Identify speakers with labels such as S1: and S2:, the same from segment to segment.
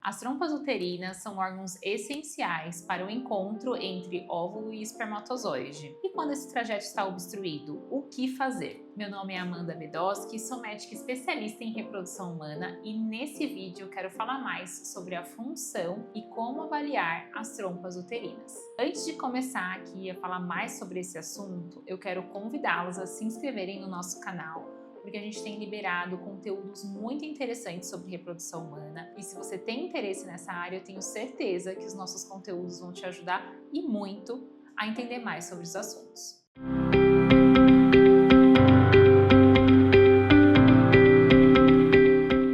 S1: As trompas uterinas são órgãos essenciais para o encontro entre óvulo e espermatozoide. E quando esse trajeto está obstruído, o que fazer? Meu nome é Amanda Bedoski, sou médica especialista em reprodução humana e nesse vídeo eu quero falar mais sobre a função e como avaliar as trompas uterinas. Antes de começar aqui a falar mais sobre esse assunto, eu quero convidá-los a se inscreverem no nosso canal, porque a gente tem liberado conteúdos muito interessantes sobre reprodução humana e se você tem interesse nessa área, eu tenho certeza que os nossos conteúdos vão te ajudar e muito a entender mais sobre os assuntos.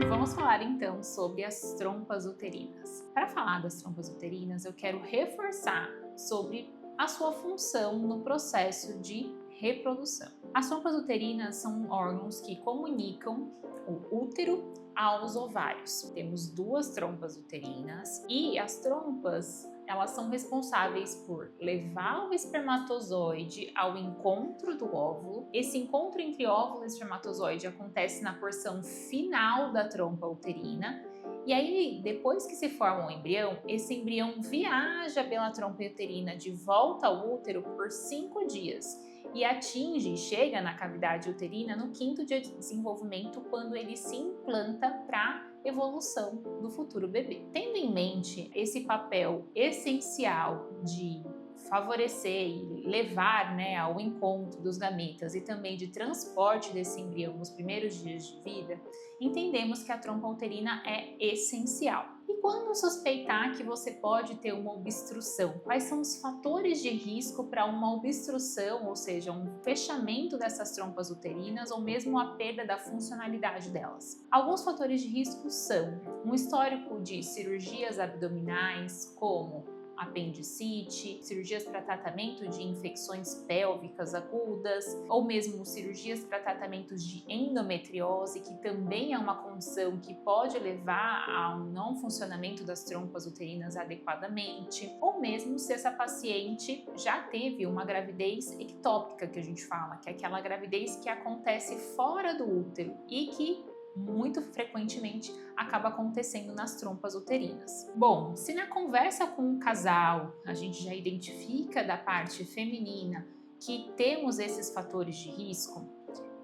S1: Vamos falar então sobre as trompas uterinas. Para falar das trompas uterinas, eu quero reforçar sobre a sua função no processo de reprodução. As trompas uterinas são órgãos que comunicam o útero aos ovários. Temos duas trompas uterinas e as trompas elas são responsáveis por levar o espermatozoide ao encontro do óvulo. Esse encontro entre óvulo e espermatozoide acontece na porção final da trompa uterina. E aí, depois que se forma o embrião, esse embrião viaja pela trompa uterina de volta ao útero por 5 dias e chega na cavidade uterina no 5º dia de desenvolvimento, quando ele se implanta para evolução do futuro bebê. Tendo em mente esse papel essencial de favorecer e levar ao encontro dos gametas e também de transporte desse embrião nos primeiros dias de vida, entendemos que a trompa uterina é essencial. E quando suspeitar que você pode ter uma obstrução? Quais são os fatores de risco para uma obstrução, ou seja, um fechamento dessas trompas uterinas ou mesmo a perda da funcionalidade delas? Alguns fatores de risco são um histórico de cirurgias abdominais, como apendicite, cirurgias para tratamento de infecções pélvicas agudas, ou mesmo cirurgias para tratamentos de endometriose, que também é uma condição que pode levar a um não funcionamento das trompas uterinas adequadamente, ou mesmo se essa paciente já teve uma gravidez ectópica, que a gente fala, que é aquela gravidez que acontece fora do útero e que muito frequentemente acaba acontecendo nas trompas uterinas. Bom, se na conversa com o casal a gente já identifica da parte feminina que temos esses fatores de risco,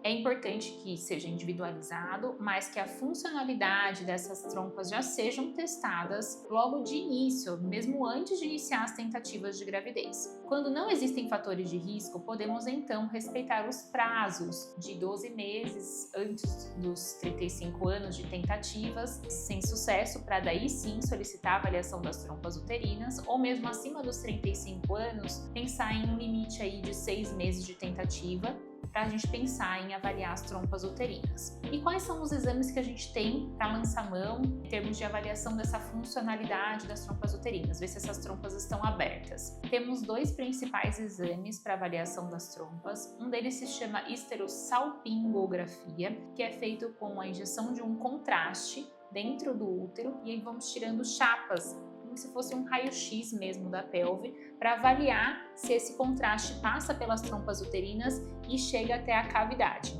S1: é importante que seja individualizado, mas que a funcionalidade dessas trompas já sejam testadas logo de início, mesmo antes de iniciar as tentativas de gravidez. Quando não existem fatores de risco, podemos então respeitar os prazos de 12 meses antes dos 35 anos de tentativas sem sucesso, para daí sim solicitar a avaliação das trompas uterinas, ou mesmo acima dos 35 anos, pensar em um limite aí de 6 meses de tentativa, para a gente pensar em avaliar as trompas uterinas. E quais são os exames que a gente tem para lançar mão em termos de avaliação dessa funcionalidade das trompas uterinas, ver se essas trompas estão abertas? Temos 2 principais exames para avaliação das trompas. Um deles se chama histerosalpingografia, que é feito com a injeção de um contraste dentro do útero, e aí vamos tirando chapas, como se fosse um raio-x mesmo da pelve, para avaliar se esse contraste passa pelas trompas uterinas e chega até a cavidade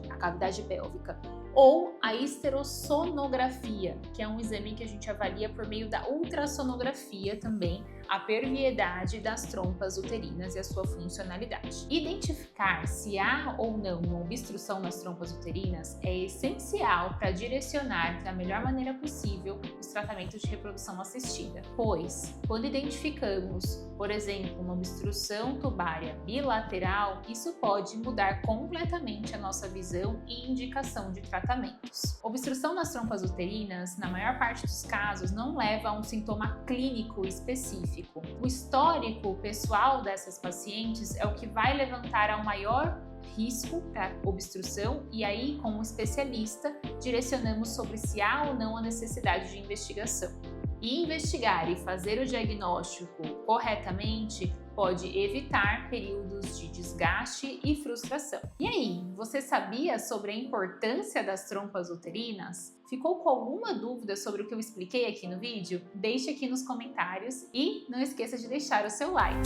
S1: pélvica. Ou a histerossonografia, que é um exame que a gente avalia por meio da ultrassonografia também, a perviedade das trompas uterinas e a sua funcionalidade. Identificar se há ou não uma obstrução nas trompas uterinas é essencial para direcionar da melhor maneira possível os tratamentos de reprodução assistida, pois quando identificamos, por exemplo, uma obstrução tubária bilateral, isso pode mudar completamente a nossa visão e indicação de tratamentos. Obstrução nas trompas uterinas, na maior parte dos casos, não leva a um sintoma clínico específico. O histórico pessoal dessas pacientes é o que vai levantar ao maior risco para obstrução, e aí, com um especialista, direcionamos sobre se há ou não a necessidade de investigação. E investigar e fazer o diagnóstico corretamente pode evitar períodos de desgaste e frustração. E aí, você sabia sobre a importância das trompas uterinas? Ficou com alguma dúvida sobre o que eu expliquei aqui no vídeo? Deixe aqui nos comentários e não esqueça de deixar o seu like.